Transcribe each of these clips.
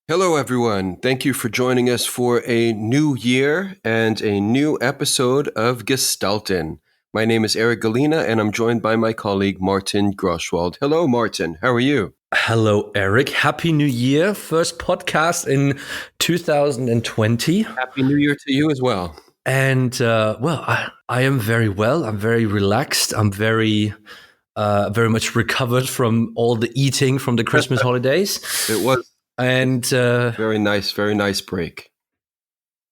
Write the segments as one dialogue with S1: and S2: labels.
S1: Hello, everyone. Thank you for joining us for a new year and a new episode of Gestalten. My name is Eric Galina, and I'm joined by my colleague Martin Groschwald. Hello, Martin. How are you?
S2: Hello, Eric. Happy New Year. First podcast in 2020.
S1: Happy New Year to you as well.
S2: And, I am very well. I'm very relaxed. I'm very much recovered from all the eating from the Christmas holidays.
S1: It was
S2: And
S1: very nice break.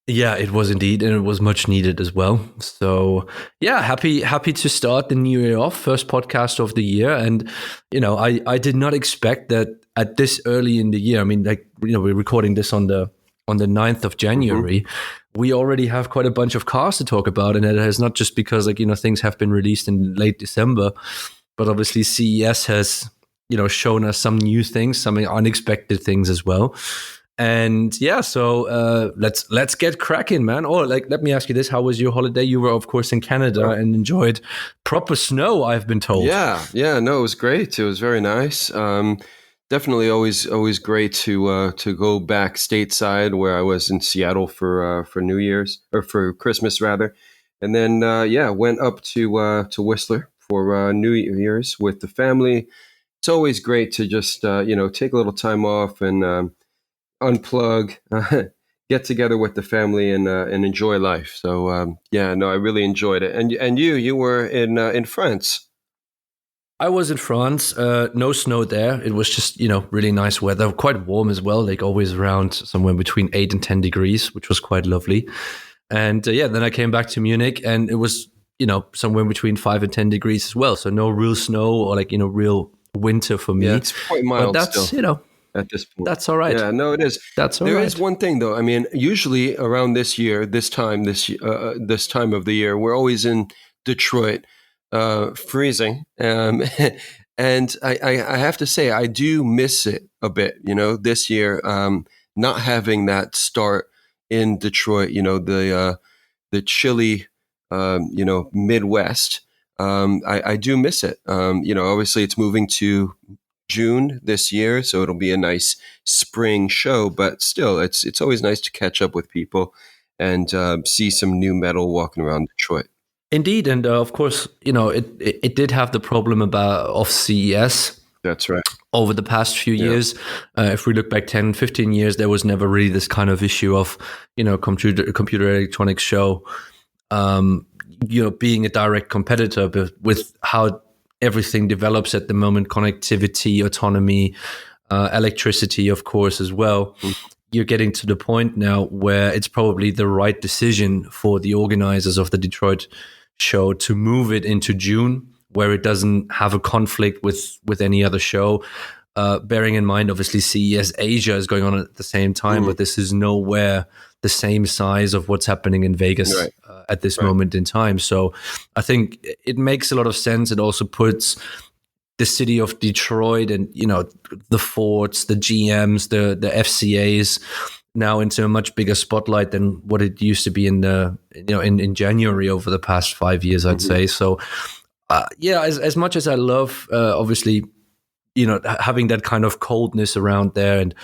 S2: yeah, it was indeed, and it was much needed as well. So yeah, happy to start the new year off, first podcast of the year. And I did not expect that at this early in the year. I mean, we're recording this on the 9th of January. Mm-hmm. We already have quite a bunch of cars to talk about, and it is not just because things have been released in late December, but obviously CES has shown us some new things, some unexpected things as well. And yeah, so let's get cracking, man. Or let me ask you this: how was your holiday? You were, of course, in Canada and enjoyed proper snow, I've been told.
S1: Yeah, no, it was great. It was very nice. Definitely, always great to go back stateside, where I was in Seattle for New Year's, or for Christmas rather, and then went up to Whistler for New Year's with the family. It's always great to just take a little time off and unplug, get together with the family and enjoy life. So I really enjoyed it. And you were in France.
S2: I was in France. No snow there. It was just really nice weather, quite warm as well. Like always around somewhere between 8 and 10 degrees, which was quite lovely. And then I came back to Munich, and it was somewhere between 5 and 10 degrees as well. So no real snow or real winter for me.
S1: Yeah, it's quite mild.
S2: But that's
S1: still. At this point.
S2: That's all right.
S1: Yeah, no, it is.
S2: That's all right.
S1: There is one thing, though. I mean, usually around this time of the year, we're always in Detroit, freezing. And I have to say, I do miss it a bit, this year, not having that start in Detroit, the chilly, Midwest. I do miss it. Obviously it's moving to June this year, so it'll be a nice spring show, but still it's always nice to catch up with people and see some new metal walking around Detroit.
S2: Indeed, and of course, it did have the problem of CES.
S1: That's right.
S2: Over the past few years, if we look back 10, 15 years, there was never really this kind of issue of, computer electronics show, being a direct competitor, but with how everything develops at the moment, connectivity, autonomy, electricity, of course, as well. Mm-hmm. You're getting to the point now where it's probably the right decision for the organizers of the Detroit show to move it into June, where it doesn't have a conflict with any other show. Bearing in mind, obviously, CES Asia is going on at the same time, but this is nowhere the same size of what's happening in Vegas at this moment in time. So I think it makes a lot of sense. It also puts the city of Detroit and, the Fords, the GMs, the FCAs now into a much bigger spotlight than what it used to be in January over the past 5 years, I'd say. So as much as I love, obviously, having that kind of coldness around there and,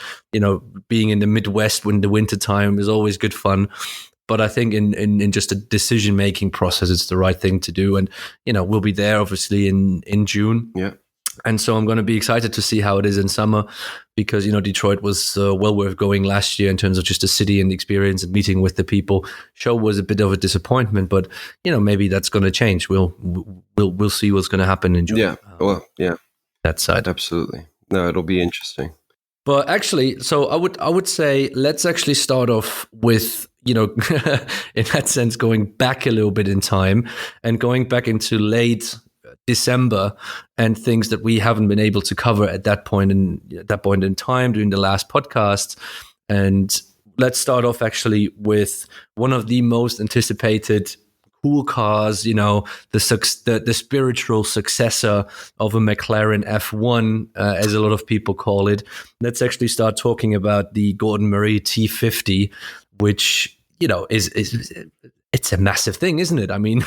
S2: being in the Midwest when the winter time is always good fun. But I think in just a decision-making process, it's the right thing to do. And, we'll be there obviously in June.
S1: Yeah.
S2: And so I'm going to be excited to see how it is in summer because, Detroit was well worth going last year in terms of just the city and the experience and meeting with the people. Show was a bit of a disappointment, but, maybe that's going to change. We'll see what's going to happen in June.
S1: Yeah.
S2: That side.
S1: Absolutely. No, it'll be interesting.
S2: But actually, so I would say let's actually start off with, in that sense, going back a little bit in time and going back into late December and things that we haven't been able to cover at that point in time during the last podcast. And let's start off actually with one of the most anticipated cool cars, the spiritual successor of a McLaren F1, as a lot of people call it. Let's actually start talking about the Gordon Murray T50, which, it's a massive thing, isn't it? I mean,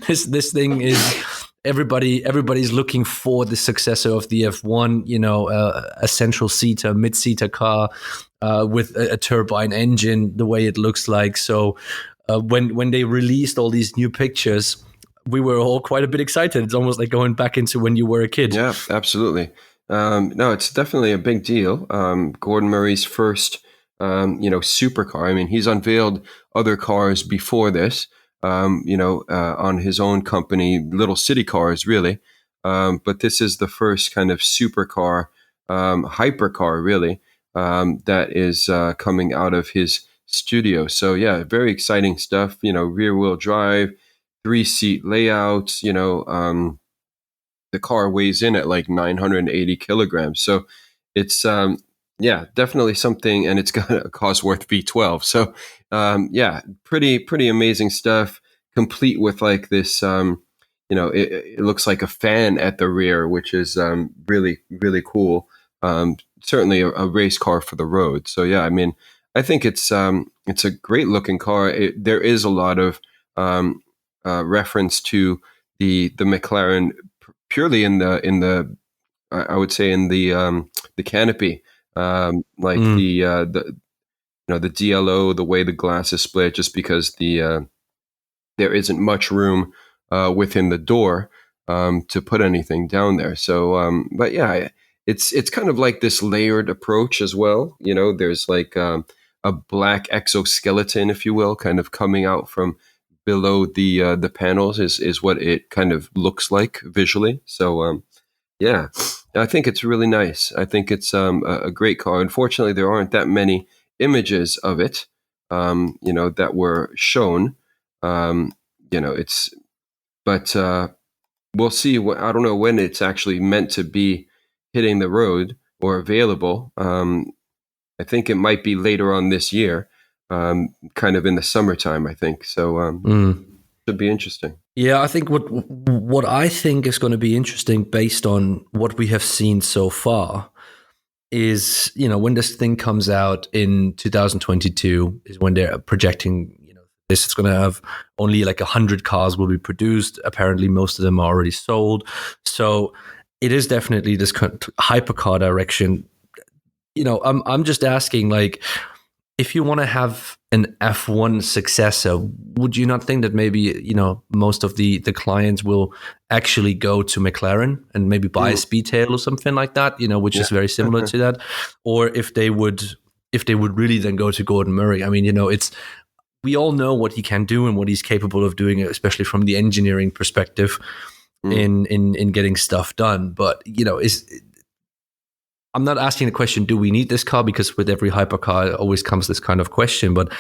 S2: this thing is everybody's looking for the successor of the F1, a central seater, mid-seater car, with a turbine engine, the way it looks like. So when they released all these new pictures, we were all quite a bit excited. It's almost like going back into when you were a kid.
S1: Yeah, absolutely. No, it's definitely a big deal. Gordon Murray's first, supercar. I mean, he's unveiled other cars before this, on his own company, little city cars, really. But this is the first kind of supercar, hypercar, really, that is coming out of his studio. So, yeah, very exciting stuff. Rear wheel drive, 3-seat layouts, the car weighs in at like 980 kilograms. So it's, definitely something, and it's got a Cosworth V12. So, pretty amazing stuff, complete with like this, it looks like a fan at the rear, which is really, really cool. Certainly a race car for the road. So, yeah, I mean, I think it's a great looking car. There is a lot of reference to the McLaren purely in the I would say in the canopy, like the DLO, the way the glass is split, just because there isn't much room within the door to put anything down there. So, but yeah, it's kind of like this layered approach as well. There's like a black exoskeleton, if you will, kind of coming out from below the panels is what it kind of looks like visually. So, yeah, I think it's really nice. I think it's a great car. Unfortunately, there aren't that many images of it, that were shown. It's, but we'll see. I don't know when it's actually meant to be hitting the road or available. I think it might be later on this year, kind of in the summertime, I think. So should be interesting.
S2: Yeah, I think what I think is going to be interesting based on what we have seen so far is, when this thing comes out in 2022 is when they're projecting, this is going to have only like 100 cars will be produced. Apparently, most of them are already sold. So it is definitely this kind of hypercar direction. I'm just asking, like, if you want to have an F1 successor, would you not think that maybe, most of the clients will actually go to McLaren and maybe buy a Speedtail or something like that, which is very similar to that? Or if they would really then go to Gordon Murray. I mean, we all know what he can do and what he's capable of doing, especially from the engineering perspective in getting stuff done. But, I'm not asking the question, do we need this car? Because with every hypercar always comes this kind of question. But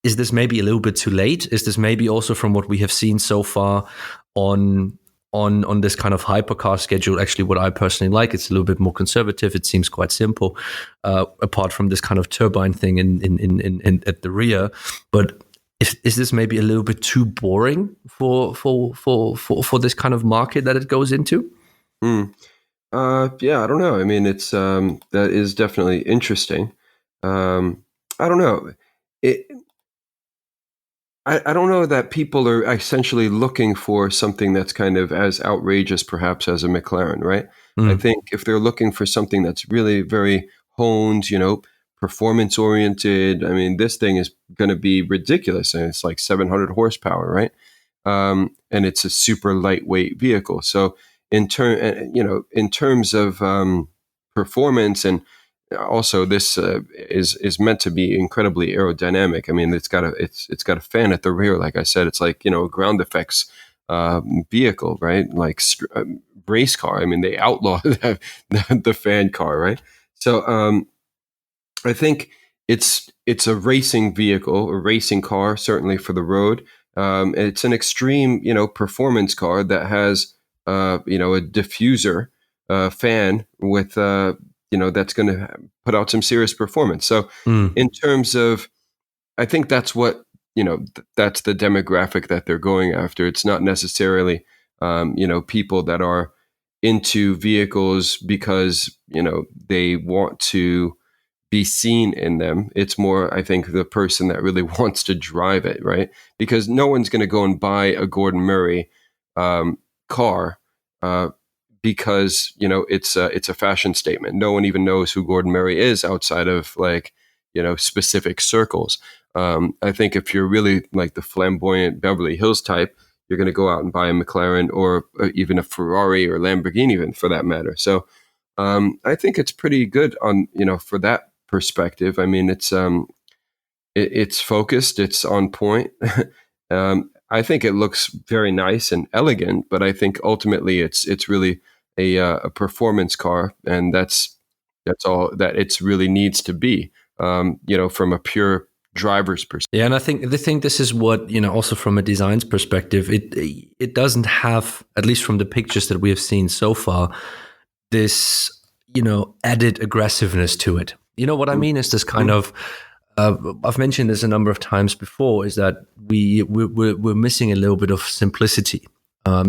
S2: is this maybe a little bit too late? Is this maybe also from what we have seen so far on this kind of hypercar schedule? Actually, what I personally like, it's a little bit more conservative. It seems quite simple, apart from this kind of turbine thing in at the rear. But is this maybe a little bit too boring for this kind of market that it goes into?
S1: I don't know. I mean, it's that is definitely interesting. I don't know. I don't know that people are essentially looking for something that's kind of as outrageous, perhaps, as a McLaren, right? I think if they're looking for something that's really very honed, performance oriented, I mean, this thing is going to be ridiculous, and it's like 700 horsepower, right? And it's a super lightweight vehicle. So in terms of performance, and also this is meant to be incredibly aerodynamic. I mean, it's got a fan at the rear. Like I said, it's like a ground effects vehicle, right? Like race car. I mean, they outlaw the fan car, right? So I think it's a racing vehicle, a racing car, certainly for the road. It's an extreme, performance car that has a diffuser fan with that's going to put out some serious performance. So in terms of, I think that's what that's the demographic that they're going after. It's not necessarily people that are into vehicles because they want to be seen in them. It's more, I think, the person that really wants to drive it, right? Because no one's going to go and buy a Gordon Murray car because it's a fashion statement. No one even knows who Gordon Murray is outside of like specific circles. I think if you're really like the flamboyant Beverly Hills type, you're going to go out and buy a McLaren or even a Ferrari or Lamborghini, even for that matter. So I think it's pretty good on for that perspective. I mean, it's focused, it's on point. I think it looks very nice and elegant, but I think ultimately it's really a performance car, and that's all that it really needs to be. From a pure driver's perspective.
S2: Yeah, and I think this is what, also from a design's perspective, it doesn't have, at least from the pictures that we have seen so far, this added aggressiveness to it. You know what I mean? Is this kind of I've mentioned this a number of times before, is that we're missing a little bit of simplicity.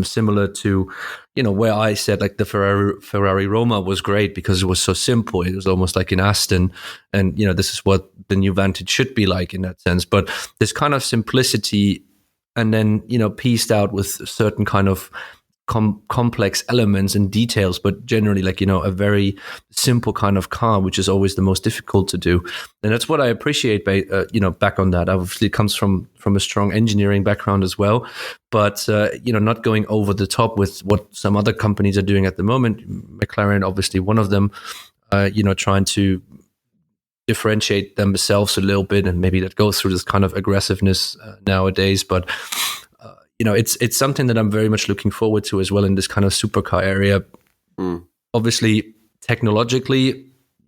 S2: Similar to, where I said like the Ferrari Roma was great because it was so simple. It was almost like an Aston, and this is what the new Vantage should be like in that sense. But this kind of simplicity, and then pieced out with certain kind of complex elements and details, but generally like a very simple kind of car, which is always the most difficult to do. And that's what I appreciate back on that. Obviously it comes from a strong engineering background as well, but not going over the top with what some other companies are doing at the moment. McLaren obviously one of them, trying to differentiate themselves a little bit, and maybe that goes through this kind of aggressiveness nowadays. But it's something that I'm very much looking forward to as well in this kind of supercar area. Obviously, technologically,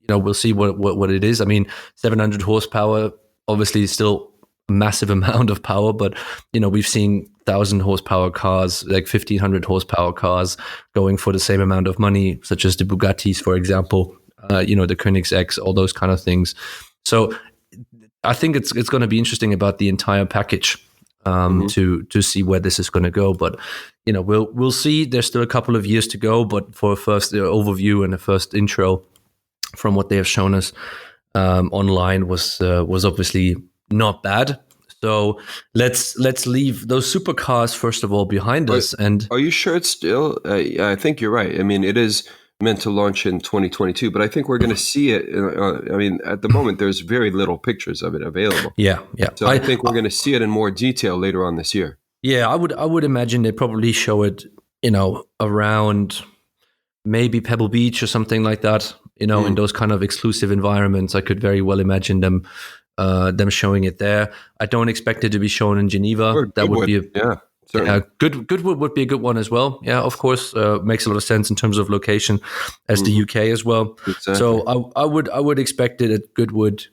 S2: we'll see what it is. I mean, 700 horsepower, obviously still a massive amount of power, but, we've seen 1,000 horsepower cars, like 1,500 horsepower cars going for the same amount of money, such as the Bugattis, for example, the Koenigseggs, all those kind of things. So I think it's going to be interesting about the entire package. To see where this is going to go, but we'll see. There's still a couple of years to go, but for a first overview and a first intro, from what they have shown us online, was obviously not bad. So let's leave those supercars first of all behind us. And
S1: are you sure it's still? I think you're right. I mean, it is meant to launch in 2022, but I think we're going to see it. I mean, at the moment, there's very little pictures of it available.
S2: Yeah.
S1: So I think we're going to see it in more detail later on this year.
S2: Yeah, I would imagine they probably show it, around maybe Pebble Beach or something like that. In those kind of exclusive environments, I could very well imagine them showing it there. I don't expect it to be shown in Geneva. That would be Goodwood would be a good one as well. Yeah, of course, makes a lot of sense in terms of location as the UK as well. Exactly. So I would expect it at Goodwood,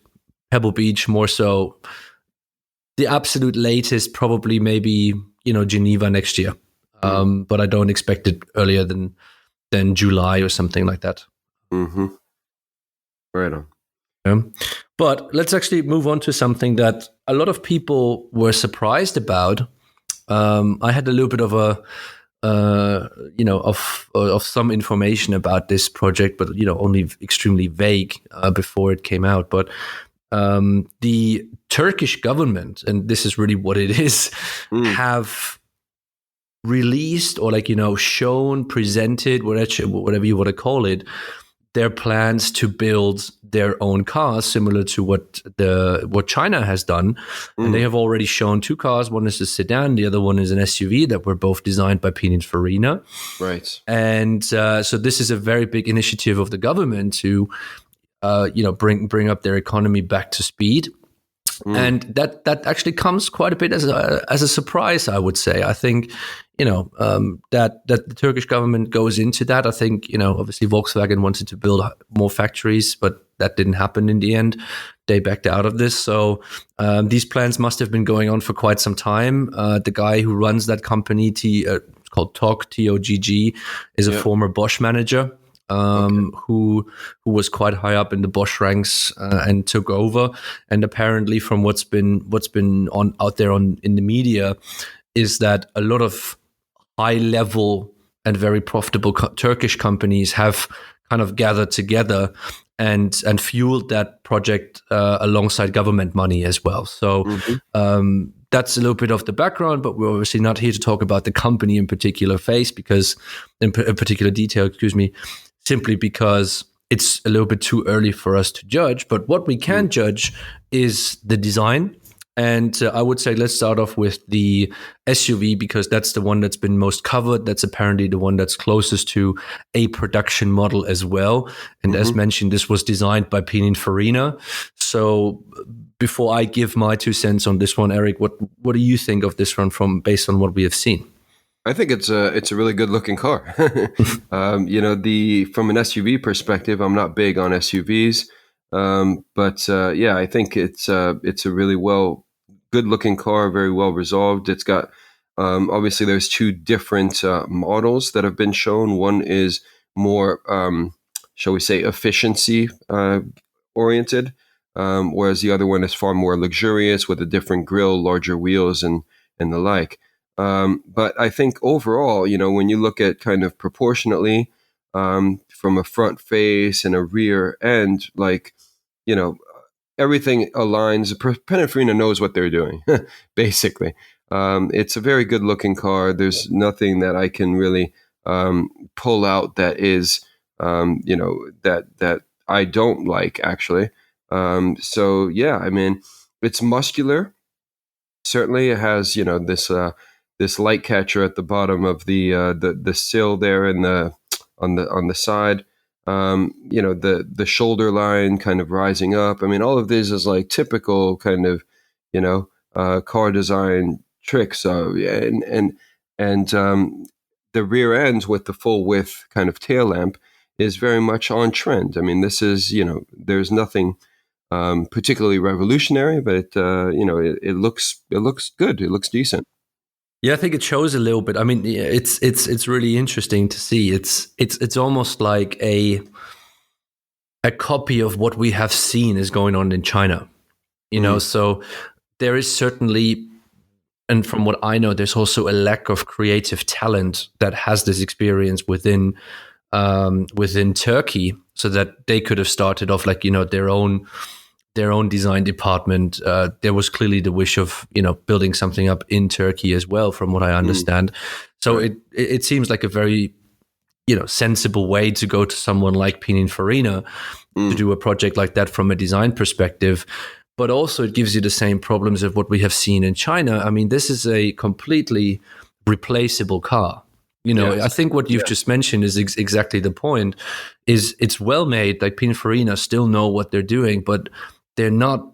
S2: Pebble Beach more so. The absolute latest, probably maybe Geneva next year, but I don't expect it earlier than July or something like that.
S1: Mm-hmm. Right on.
S2: But let's actually move on to something that a lot of people were surprised about. I had a little bit of of some information about this project, but only extremely vague before it came out. But the Turkish government, and this is really what it is, have released or shown, presented, whatever you want to call it, their plans to build their own cars, similar to what China has done. And they have already shown two cars. One is a sedan, the other one is an SUV that were both designed by Pininfarina.
S1: Right.
S2: And so this is a very big initiative of the government to, bring up their economy back to speed. And that actually comes quite a bit as a surprise, I would say. I think, that the Turkish government goes into that. I think, obviously Volkswagen wanted to build more factories, but that didn't happen in the end. They backed out of this. So these plans must have been going on for quite some time. The guy who runs that company, it's called TOGG, TOGG, is a former Bosch manager. Who was quite high up in the Bosch ranks and took over. And apparently, from what's been out there in the media, is that a lot of high level and very profitable Turkish companies have kind of gathered together and fueled that project alongside government money as well. So that's a little bit of the background, but we're obviously not here to talk about the company in particular detail, simply because it's a little bit too early for us to judge. But what we can judge is the design. And I would say let's start off with the SUV because that's the one that's been most covered. That's apparently the one that's closest to a production model as well. And as mentioned, this was designed by Pininfarina. So before I give my 2 cents on this one, Eric, what do you think of this one based on what we have seen?
S1: I think it's a really good looking car. You know, from an SUV perspective, I'm not big on SUVs, but yeah, I think it's a really good looking car, very well resolved. It's got obviously there's 2 different models that have been shown. One is more, shall we say, efficiency oriented, whereas the other one is far more luxurious with a different grille, larger wheels, and the like. But I think overall, you know, when you look at kind of proportionately from a front face and a rear end, like, you know, everything aligns. Pininfarina knows what they're doing, basically. It's a very good looking car. There's nothing that I can really pull out that is, you know, that I don't like, actually. So, yeah, I mean, it's muscular. Certainly it has, you know, this light catcher at the bottom of the sill there and on the side. You know, the shoulder line kind of rising up. I mean, all of this is like typical kind of, you know, car design tricks. And the rear end with the full width kind of tail lamp is very much on trend. I mean, this is, you know, there's nothing particularly revolutionary, but you know, it looks good. It looks decent.
S2: Yeah, I think it shows a little bit. I mean, it's really interesting to see. It's almost like a copy of what we have seen is going on in China. You know, so there is certainly, and from what I know, there's also a lack of creative talent that has this experience within Turkey, so that they could have started off like, you know, their own design department. There was clearly the wish of, you know, building something up in Turkey as well, from what I understand. So it seems like a very, you know, sensible way to go to someone like Pininfarina to do a project like that from a design perspective. But also it gives you the same problems of what we have seen in China. I mean, this is a completely replaceable car. You know, yes. I think what you've just mentioned is exactly the point. Is it's well made. Like Pininfarina still know what they're doing, but they're not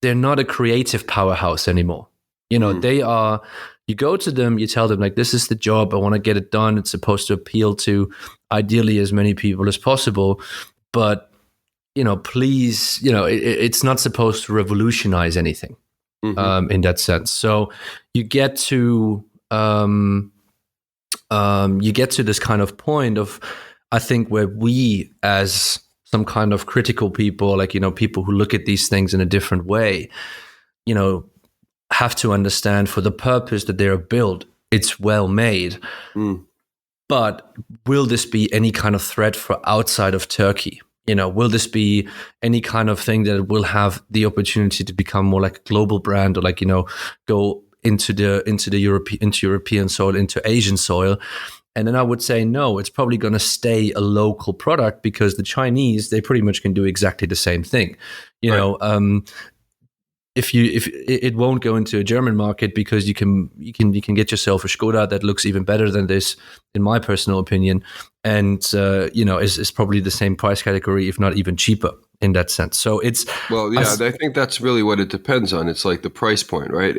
S2: a creative powerhouse anymore. You know, they are. You go to them, you tell them like, this is the job. I want to get it done. It's supposed to appeal to ideally as many people as possible, but you know, please, you know, it's not supposed to revolutionize anything in that sense. So you get to this kind of point of, I think, where we as some kind of critical people, like, you know, people who look at these things in a different way, you know, have to understand for the purpose that they are built, it's well made. But will this be any kind of threat for outside of Turkey? You know, will this be any kind of thing that will have the opportunity to become more like a global brand, or like, you know, go into European soil, into Asian soil? And then I would say, no, it's probably going to stay a local product, because the Chinese, they pretty much can do exactly the same thing. You know, if it won't go into a German market, because you can get yourself a Skoda that looks even better than this, in my personal opinion, and you know, is probably the same price category, if not even cheaper in that sense. So it's
S1: I think that's really what it depends on. It's like the price point, right?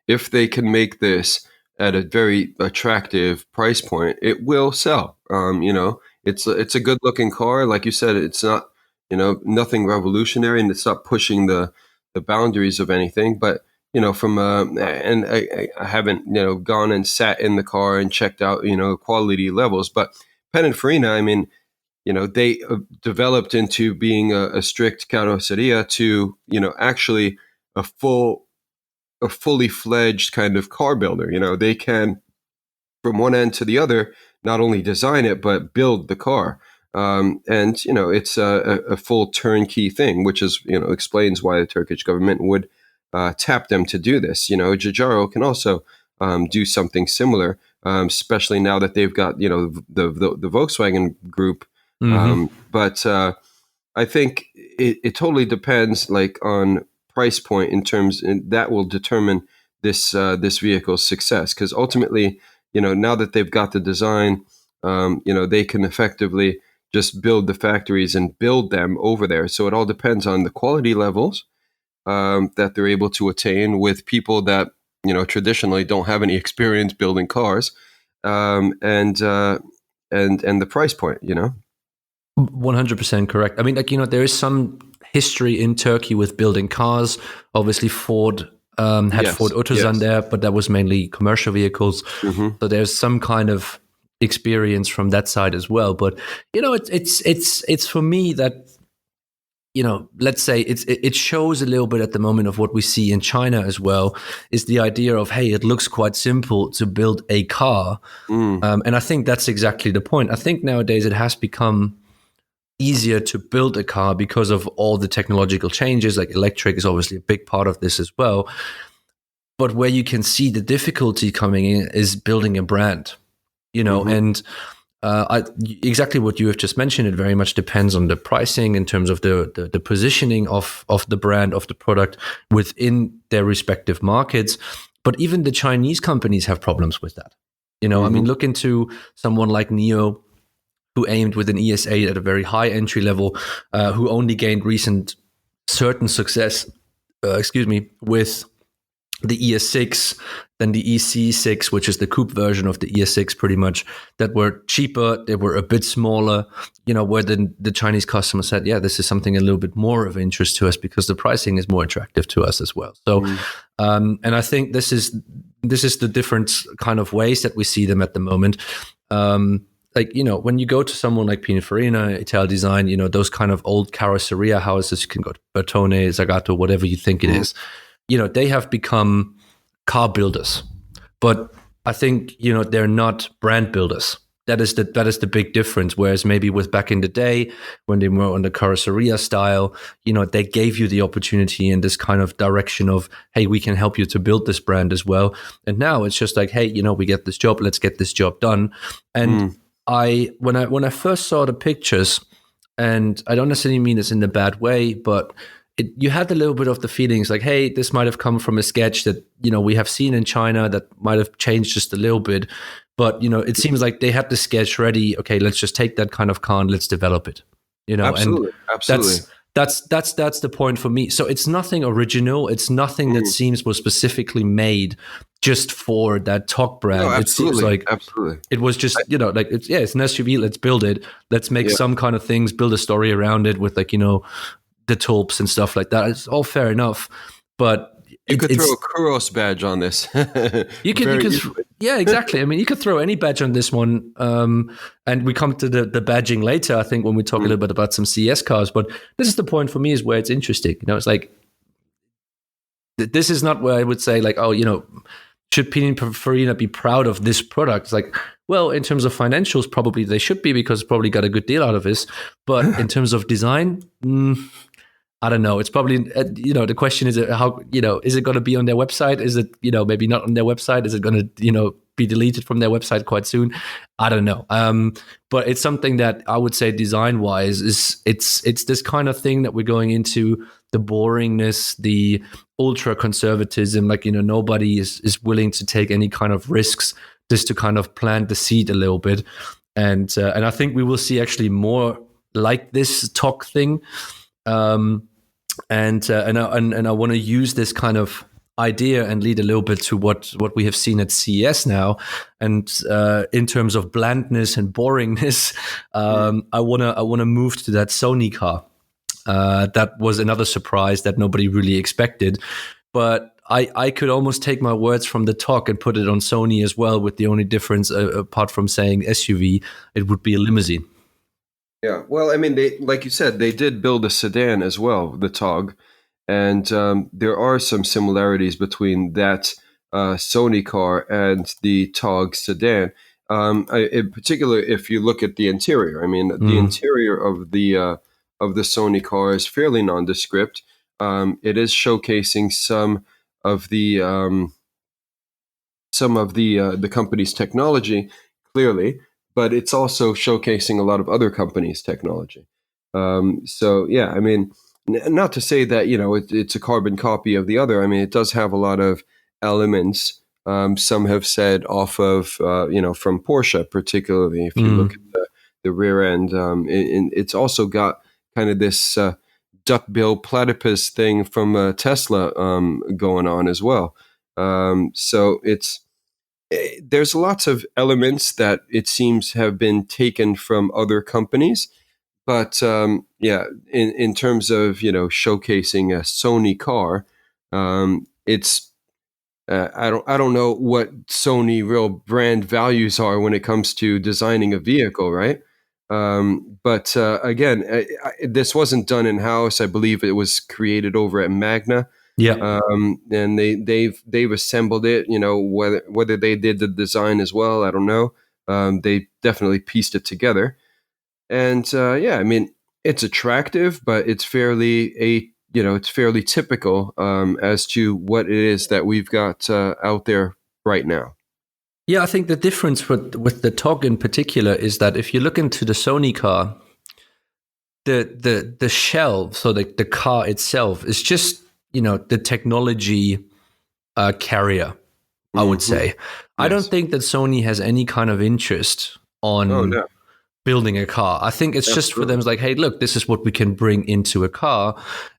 S1: If they can make this at a very attractive price point, it will sell. You know, it's a good looking car, like you said. It's not, you know, nothing revolutionary, and it's not pushing the boundaries of anything. But you know, from and I haven't, you know, gone and sat in the car and checked out, you know, quality levels. But Pininfarina, I mean, you know, they developed into being a strict carrosseria to, you know, actually a fully fledged kind of car builder. You know, they can, from one end to the other, not only design it but build the car. And you know, it's a full turnkey thing, which is, you know, explains why the Turkish government would tap them to do this. You know, Giugiaro can also do something similar, especially now that they've got, you know, the Volkswagen group
S2: Hmm.
S1: But I think it totally depends, like, on price point in terms, and that will determine this vehicle's success. Because ultimately, now that they've got the design, they can effectively just build the factories and build them over there. So it all depends on the quality levels that they're able to attain with people that traditionally don't have any experience building cars, and the price point.
S2: 100% correct. I mean, like, there is some history in Turkey with building cars. Obviously, Ford had Ford
S1: Yes,
S2: Otosan
S1: yes.
S2: there, but that was mainly commercial vehicles.
S1: Hmm.
S2: So there's some kind of experience from that side as well. But it's for me that, let's say it shows a little bit at the moment of what we see in China as well, is the idea of, hey, it looks quite simple to build a car.
S1: Mm.
S2: And I think that's exactly the point. I think nowadays it has become easier to build a car because of all the technological changes. Like, electric is obviously a big part of this as well. But where you can see the difficulty coming in is building a brand,
S1: Hmm.
S2: and exactly what you have just mentioned. It very much depends on the pricing in terms of the positioning of the brand, of the product within their respective markets. But even the Chinese companies have problems with that. I mean,
S1: Hmm.
S2: look into someone like Neo, who aimed with an ES8 at a very high entry level, who only gained recent certain success, with the ES6, then the EC6, which is the coupe version of the ES6, pretty much, that were cheaper, they were a bit smaller, where the Chinese customer said, yeah, this is something a little bit more of interest to us because the pricing is more attractive to us as well. So,
S1: Mm.
S2: and I think this is the different kind of ways that we see them at the moment. Like, when you go to someone like Pininfarina, Ital Design, those kind of old carrosseria houses, you can go to Bertone, Zagato, whatever you think it
S1: Mm.
S2: is, they have become car builders. But I think, they're not brand builders. That is the big difference. Whereas maybe with back in the day, when they were on the carrosseria style, they gave you the opportunity in this kind of direction of, hey, we can help you to build this brand as well. And now it's just like, hey, we get this job, let's get this job done. And
S1: Mm.
S2: when I first saw the pictures, and I don't necessarily mean this in the bad way, but you had a little bit of the feelings like, hey, this might have come from a sketch that we have seen in China that might have changed just a little bit, but it seems like they had the sketch ready. Okay, let's just take that kind of car and let's develop it. And
S1: Absolutely, absolutely.
S2: that's the point for me. So it's nothing original. It's nothing that
S1: Mm.
S2: seems was specifically made just for that TOGG
S1: No,
S2: brand. It seems
S1: absolutely,
S2: like
S1: absolutely.
S2: it was
S1: I,
S2: just, like, it's an SUV. Let's build it. Let's make
S1: yeah,
S2: some kind of things, build a story around it with, like, the tulps and stuff like that. It's all fair enough, but
S1: you could throw a
S2: it's
S1: Kuros badge on this
S2: you
S1: very
S2: could
S1: easily.
S2: yeah, exactly. I mean, you could throw any badge on this one, and we come to the badging later, I think, when we talk a
S1: Mm.
S2: little bit about some CS cars. But this is the point for me, is where it's interesting. It's like, this is not where I would say, like, oh, should Pininfarina be proud of this product? It's like, well, in terms of financials, probably they should be, because probably got a good deal out of this. But in terms of design, I don't know. It's probably, the question is, how, is it going to be on their website? Is it, maybe not on their website? Is it going to, be deleted from their website quite soon? I don't know. But it's something that I would say, design wise, it's this kind of thing that we're going into, the boringness, the ultra conservatism. Like, nobody is willing to take any kind of risks, just to kind of plant the seed a little bit. And I think we will see actually more like this talk thing. And I want to use this kind of idea and lead a little bit to what we have seen at CES now. And in terms of blandness and boringness, I wanna move to that Sony car. That was another surprise that nobody really expected, but I could almost take my words from the talk and put it on Sony as well, with the only difference, apart from saying SUV, it would be a limousine.
S1: Yeah, well, I mean, they, like you said, they did build a sedan as well, the TOGG, and there are some similarities between that Sony car and the TOGG sedan. In particular, if you look at the interior, I mean, the
S2: Mm.
S1: interior of the Sony car is fairly nondescript. It is showcasing of the some of the company's technology, clearly, but it's also showcasing a lot of other companies' technology. So yeah, I mean, not to say that it's a carbon copy of the other. I mean, it does have a lot of elements. Some have said off of from Porsche, particularly if you look
S2: Mm.
S1: at the rear end. It's also got kind of this duckbill platypus thing from Tesla going on as well. So there's lots of elements that it seems have been taken from other companies. But yeah, in terms of showcasing a Sony car, it's I don't know what Sony real brand values are when it comes to designing a vehicle, right? But again, this wasn't done in house. I believe it was created over at Magna,
S2: Yeah.
S1: and they've assembled it. Whether they did the design as well, I don't know. They definitely pieced it together. And yeah, I mean, it's attractive, but it's fairly typical as to what it is that we've got out there right now.
S2: Yeah, I think the difference with the TOGG in particular is that if you look into the Sony car, the shell, so the car itself is just the technology carrier, I would
S1: Hmm.
S2: say. I don't
S1: Yes.
S2: think that Sony has any kind of interest
S1: Oh
S2: on
S1: no.
S2: building a car. I think it's just for them,
S1: Absolutely.
S2: it's like, hey, look, this is what we can bring into a car.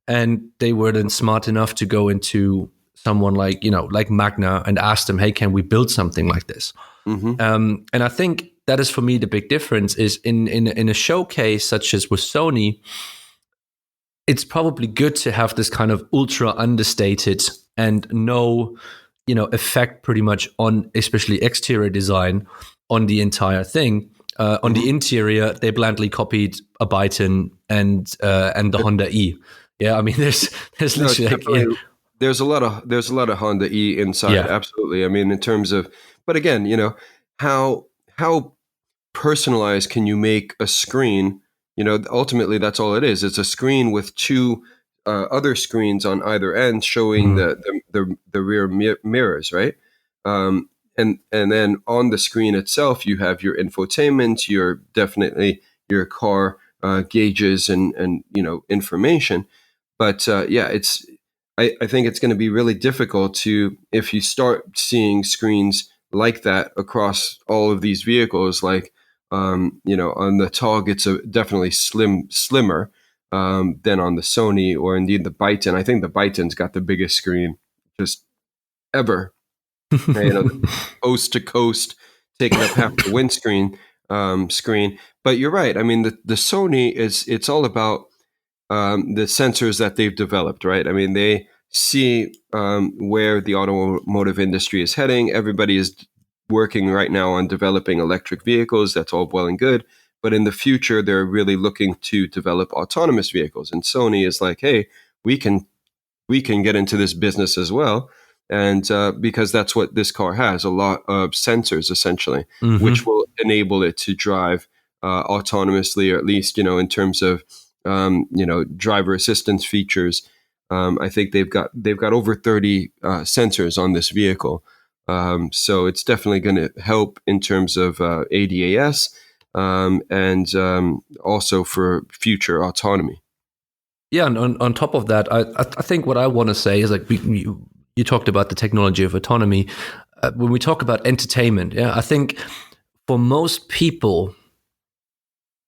S2: And they were then smart enough to go into someone like Magna and ask them, hey, can we build something like this?
S1: Hmm.
S2: And I think that is for me the big difference is in a showcase such as with Sony, it's probably good to have this kind of ultra understated and no effect pretty much on especially exterior design on the entire thing. On the
S1: Hmm.
S2: interior, they blandly copied a Byton and the Honda E. Yeah, I mean, there's
S1: No, it's
S2: literally
S1: definitely there's a lot of Honda E inside.
S2: yeah.
S1: Absolutely. I mean, in terms of, but again, how personalized can you make a screen? Ultimately, that's all it is. It's a screen with two other screens on either end showing
S2: Mhm.
S1: the rear mirrors, right? And then on the screen itself, you have your infotainment, your car gauges and information. But yeah, I think it's going to be really difficult to if you start seeing screens like that across all of these vehicles, like on the TOGG, it's definitely slimmer than on the Sony or indeed the Byton. I think the Byton's got the biggest screen just ever. Coast to coast, taking up half the windscreen screen. But you're right. I mean, the Sony it's all about the sensors that they've developed, right? I mean, they see where the automotive industry is heading. Everybody is working right now on developing electric vehicles. That's all well and good. But in the future, they're really looking to develop autonomous vehicles. And Sony is like, hey, we can get into this business as well. And because that's what this car has, a lot of sensors essentially, which
S2: Hmm.
S1: will enable it to drive autonomously, or at least, in terms of, driver assistance features. I think they've got over 30 sensors on this vehicle. So it's definitely going to help in terms of ADAS and also for future autonomy.
S2: Yeah, and on top of that, I think what I want to say is like you talked about the technology of autonomy. When we talk about entertainment, yeah, I think for most people,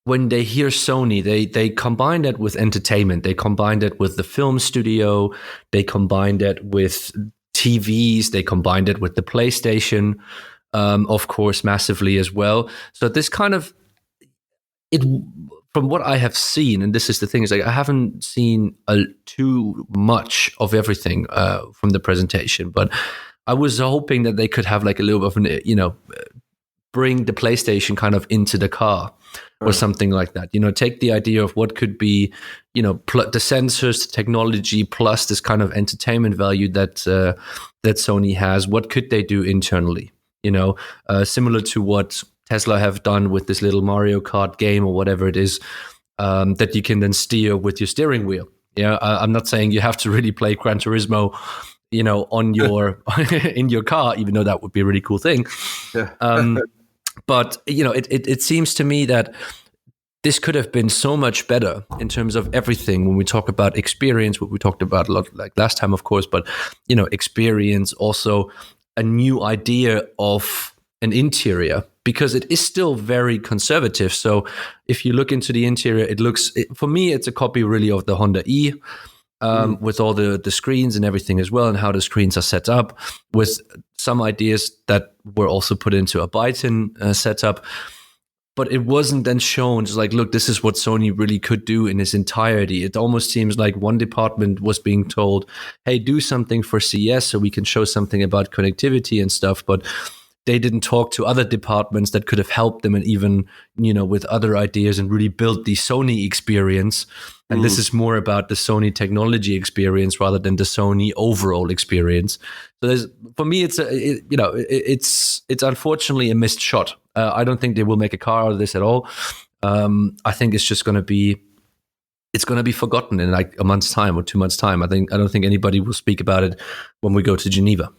S2: when they hear Sony, they combine that with entertainment. They combine that with the film studio. They combine that with TVs. They combine it with the PlayStation, of course, massively as well. So this kind of it from what I have seen, and this is the thing, is like I haven't seen too much of everything from the presentation, but I was hoping that they could have like a little bit of an bring the PlayStation kind of into the car or
S1: Uh,
S2: something like that. Take the idea of what could be, the sensors, the technology, plus this kind of entertainment value that Sony has. What could they do internally? Similar to what Tesla have done with this little Mario Kart game or whatever it is, that you can then steer with your steering wheel. Yeah, I'm not saying you have to really play Gran Turismo, on your in your car, even though that would be a really cool thing.
S1: yeah.
S2: Um, But it seems to me that this could have been so much better in terms of everything when we talk about experience, what we talked about a lot like last time, of course, but experience, also a new idea of an interior, because it is still very conservative. So if you look into the interior, for me, it's a copy really of the Honda E, with all the screens and everything as well, and how the screens are set up, with some ideas that were also put into a Byton setup. But it wasn't then shown just like, look, this is what Sony really could do in its entirety. It almost seems like one department was being told, hey, do something for CS so we can show something about connectivity and stuff. But they didn't talk to other departments that could have helped them, and even, with other ideas, and really build the Sony experience. And this is more about the Sony technology experience rather than the Sony overall experience. So for me, it's unfortunately a missed shot. I don't think they will make a car out of this at all. I think it's just going to be forgotten in like a month's time or 2 months' time. I don't think anybody will speak about it when we go to Geneva.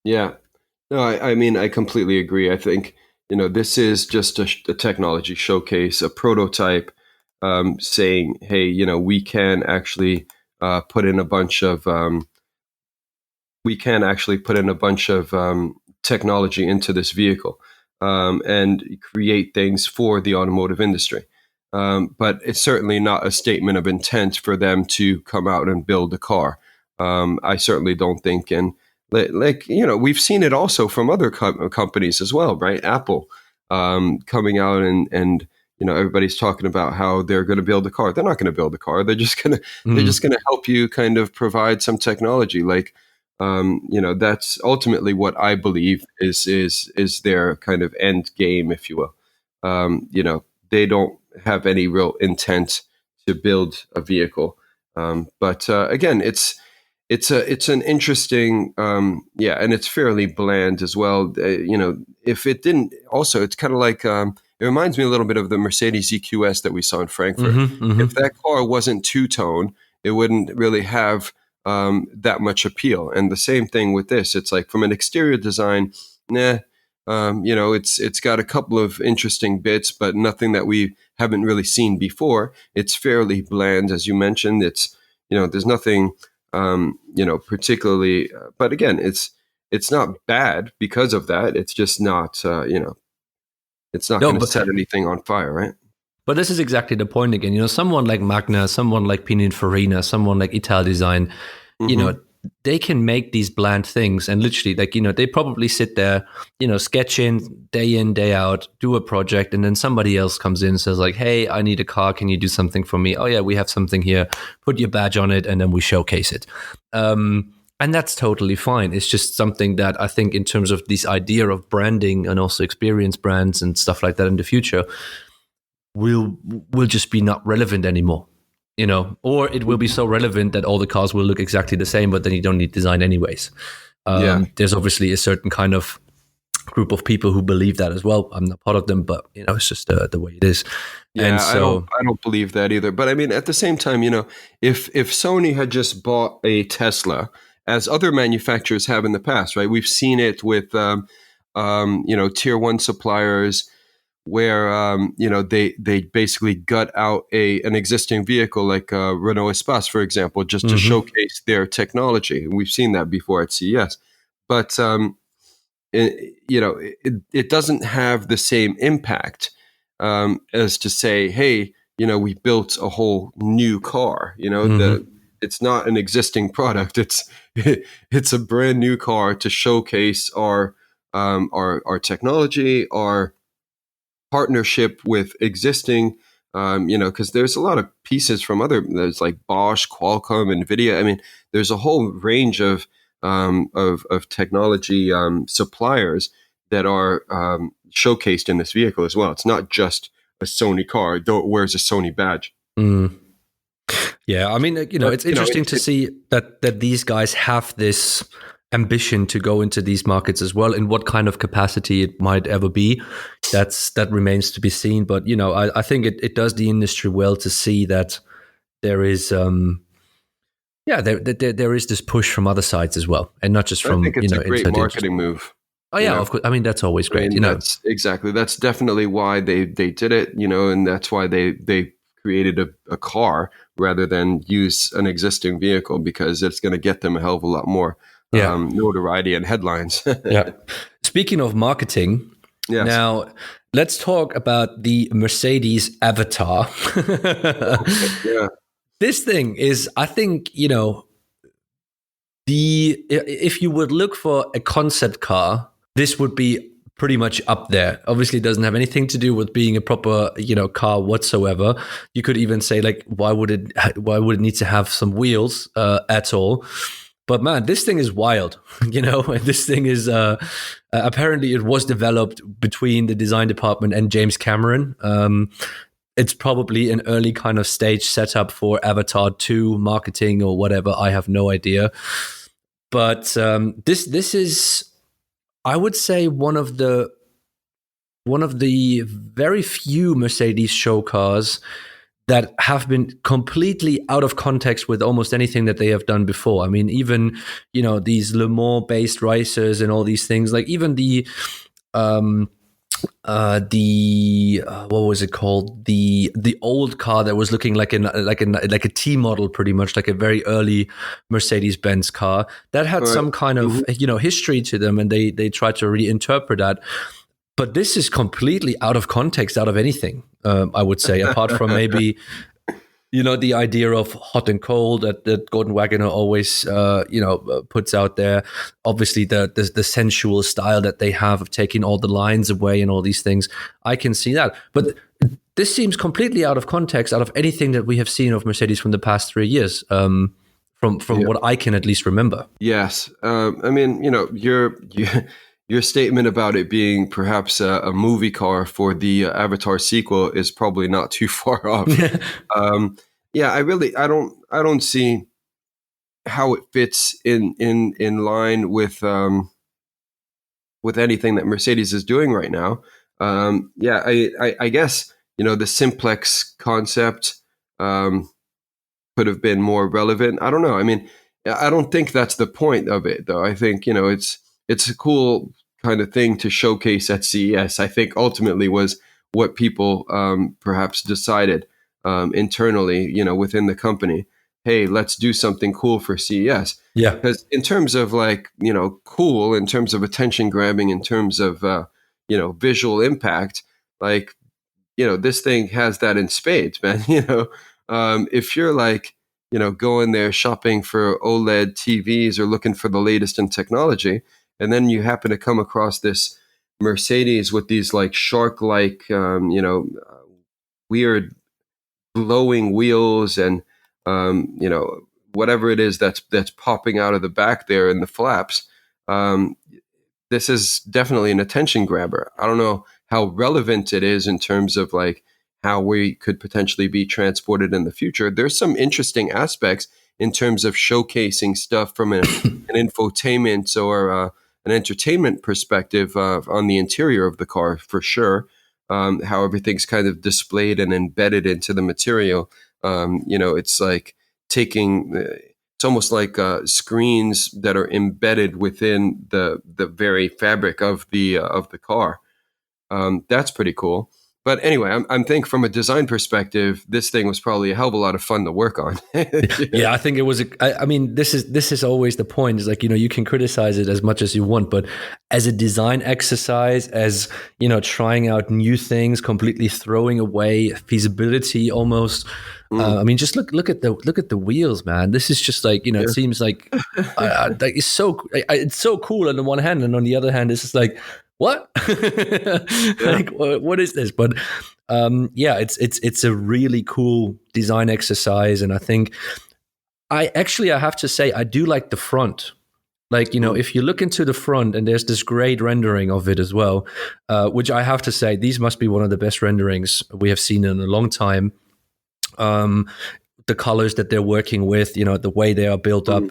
S1: Yeah. No, I mean, I completely agree. I think, this is just a technology showcase, a prototype, saying, hey, we can actually put in a bunch of technology into this vehicle, and create things for the automotive industry. But it's certainly not a statement of intent for them to come out and build a car. I certainly don't think. And we've seen it also from other companies as well, right? Apple coming out and everybody's talking about how they're going to build a car. They're not going to build a car. They're just going to help you kind of provide some technology. Like, that's ultimately what I believe is their kind of end game, if you will. They don't have any real intent to build a vehicle. But again, it's an interesting, and it's fairly bland as well. If it didn't, also, it's kind of like, it reminds me a little bit of the Mercedes EQS that we saw in Frankfurt. If that car wasn't two-tone, it wouldn't really have that much appeal. And the same thing with this. It's like, from an exterior design, it's got a couple of interesting bits, but nothing that we haven't really seen before. It's fairly bland, as you mentioned. It's, there's nothing, particularly, but again, it's not bad because of that. It's just not, it's not going to set anything on fire, right?
S2: But this is exactly the point again. Someone like Magna, someone like Pininfarina, someone like Italdesign, they can make these bland things, and literally, they probably sit there, sketch in, day out, do a project, and then somebody else comes in and says like, hey, I need a car. Can you do something for me? Oh yeah, we have something here. Put your badge on it, and then we showcase it. And that's totally fine. It's just something that I think, in terms of this idea of branding and also experience brands and stuff like that in the future, will just be not relevant anymore, or it will be so relevant that all the cars will look exactly the same, but then you don't need design anyways. There's obviously a certain kind of group of people who believe that as well. I'm not part of them, but it's just the way it is.
S1: Yeah, and so I don't believe that either. But I mean, at the same time, if Sony had just bought a Tesla, as other manufacturers have in the past, right? We've seen it with tier one suppliers, where they basically gut out an existing vehicle, like Renault Espace, for example, just to showcase their technology. We've seen that before at CES, but it doesn't have the same impact as to say, hey, we built a whole new car. It's not an existing product. It's a brand new car to showcase our technology, our partnership with existing, because there's a lot of pieces from there's like Bosch, Qualcomm, NVIDIA. I mean, there's a whole range of technology suppliers that are showcased in this vehicle as well. It's not just a Sony car, though it wears a Sony badge.
S2: Yeah, I mean, it's interesting to see that these guys have this ambition to go into these markets as well. In what kind of capacity it might ever be, that remains to be seen. But I think it does the industry well to see that there is there is this push from other sides as well, and not just from.
S1: I think it's a great marketing move.
S2: Oh
S1: You
S2: yeah,
S1: know,
S2: of course. I mean, that's always
S1: I
S2: great,
S1: mean, that's definitely why they did it, and that's why they created a car rather than use an existing vehicle, because it's going to get them a hell of a lot more
S2: Yeah.
S1: notoriety and headlines.
S2: Yeah. Speaking of marketing,
S1: Yes.
S2: now let's talk about the Mercedes Avatar.
S1: Yeah.
S2: This thing is, I think, the if you would look for a concept car, this would be pretty much up there. Obviously, it doesn't have anything to do with being a proper, car whatsoever. You could even say, like, why would it need to have some wheels at all? But man, this thing is wild. This thing is apparently it was developed between the design department and James Cameron. It's probably an early kind of stage setup for Avatar 2 marketing or whatever. I have no idea. But this is, I would say, one of the very few Mercedes show cars that have been completely out of context with almost anything that they have done before. I mean, even these Le Mans based racers and all these things, like even what was it called, the old car that was looking like a T model, pretty much like a very early Mercedes-Benz car that had
S1: Right.
S2: some kind of history to them, and they tried to reinterpret that. But this is completely out of context, out of anything, I would say, apart from maybe the idea of hot and cold that Gordon Wagoner always puts out there. Obviously, the sensual style that they have of taking all the lines away and all these things. I can see that, but this seems completely out of context, out of anything that we have seen of Mercedes from the past 3 years. From what I can at least remember.
S1: Yes. I mean, your statement about it being perhaps a movie car for the Avatar sequel is probably not too far off. Yeah, I don't see how it fits in line with anything that Mercedes is doing right now. Yeah, I guess the simplex concept could have been more relevant. I don't know. I mean, I don't think that's the point of it, though. I think it's a cool kind of thing to showcase at CES. I think ultimately was what people perhaps decided internally, within the company. Hey, let's do something cool for CES.
S2: Yeah.
S1: Because in terms of cool, in terms of attention grabbing, in terms of visual impact, like this thing has that in spades, man. If you're going there shopping for OLED TVs or looking for the latest in technology, and then you happen to come across this Mercedes with these shark-like, weird glowing wheels and whatever it is that's popping out of the back there in the flaps. This is definitely an attention grabber. I don't know how relevant it is in terms of how we could potentially be transported in the future. There's some interesting aspects in terms of showcasing stuff from an infotainment or an entertainment perspective on the interior of the car, for sure. How everything's kind of displayed and embedded into the material. It's like taking, it's almost like screens that are embedded within the very fabric of the car. That's pretty cool. But anyway, I'm thinking from a design perspective, this thing was probably a hell of a lot of fun to work on.
S2: Yeah, I think it was. I mean, this is always the point. Is you can criticize it as much as you want, but as a design exercise, as trying out new things, completely throwing away feasibility almost. I mean, just look at the wheels, man. This is just it seems like it's so cool on the one hand, and on the other hand, it's just like, what? What is this? But it's a really cool design exercise, and I think I have to say I do like the front. If you look into the front, and there's this great rendering of it as well, which I have to say, these must be one of the best renderings we have seen in a long time. The colors that they're working with, the way they are built up,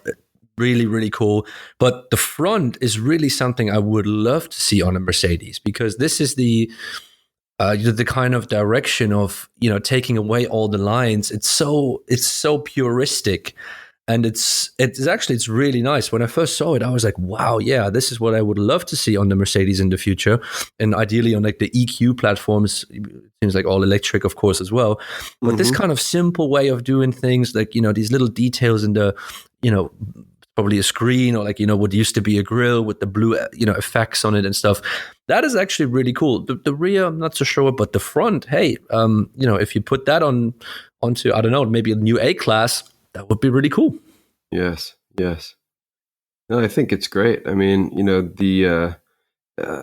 S2: really, really cool. But the front is really something I would love to see on a Mercedes, because this is the kind of direction of taking away all the lines. It's so puristic And it's really nice. When I first saw it, I was like, wow, yeah, this is what I would love to see on the Mercedes in the future, and ideally on like the EQ platforms. It seems like all electric, of course, as well. But this
S1: Mm-hmm.
S2: kind of simple way of doing things, like these little details in the probably a screen, or like what used to be a grill with the blue effects on it and stuff. That is actually really cool. The rear, I'm not so sure, but the front, hey, if you put that onto, I don't know, maybe a new A class, that would be really cool.
S1: Yes, yes. No, I think it's great. I mean, uh,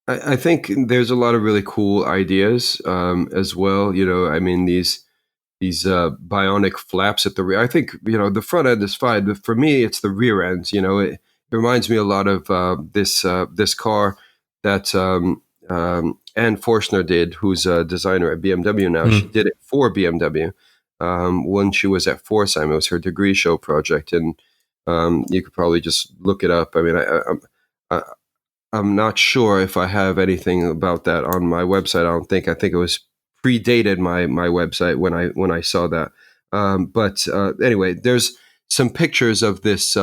S1: I think there's a lot of really cool ideas as well. I mean, these bionic flaps at the rear. I think the front end is fine, but for me, it's the rear ends. It reminds me a lot of this car that Anne Forstner did, who's a designer at BMW now. She did it for BMW when she was at Forsheim. It was her degree show project, and you could probably just look it up. I mean, I, I'm not sure if I have anything about that on my website. I think it was predated my website when I saw that. But anyway, there's some pictures of this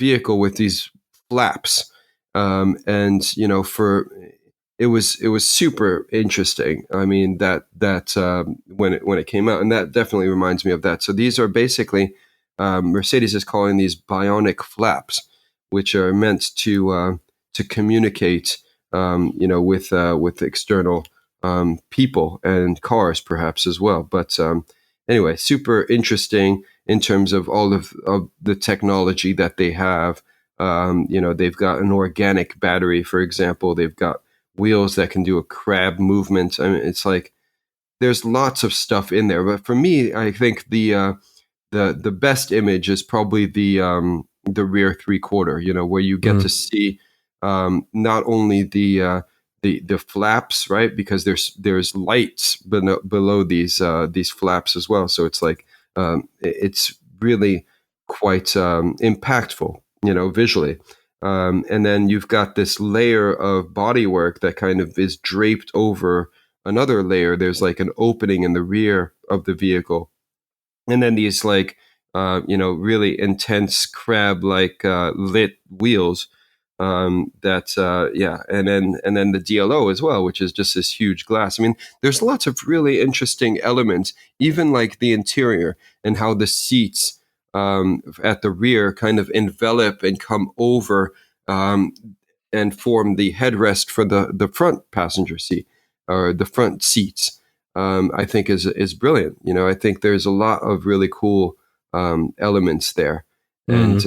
S1: vehicle with these flaps, and for it was super interesting. I mean that when it came out, and that definitely reminds me of that. So these are basically Mercedes is calling these bionic flaps, which are meant to communicate, with external people and cars, perhaps as well. But anyway, super interesting in terms of all of the technology that they have. They've got an organic battery, for example. They've got wheels that can do a crab movement. I mean, it's like there's lots of stuff in there. But for me, I think the best image is probably the rear three quarter. Where you get to see not only the flaps, right? Because there's lights below these flaps as well. So it's like it's really quite impactful, visually. And then you've got this layer of bodywork that kind of is draped over another layer. There's like an opening in the rear of the vehicle, and then these like really intense crab like lit wheels and then the DLO as well, which is just this huge glass. I mean, there's lots of really interesting elements, even like the interior and how the seats at the rear kind of envelop and come over and form the headrest for the front passenger seat or the front seats. I think is brilliant. I think there's a lot of really cool elements there, and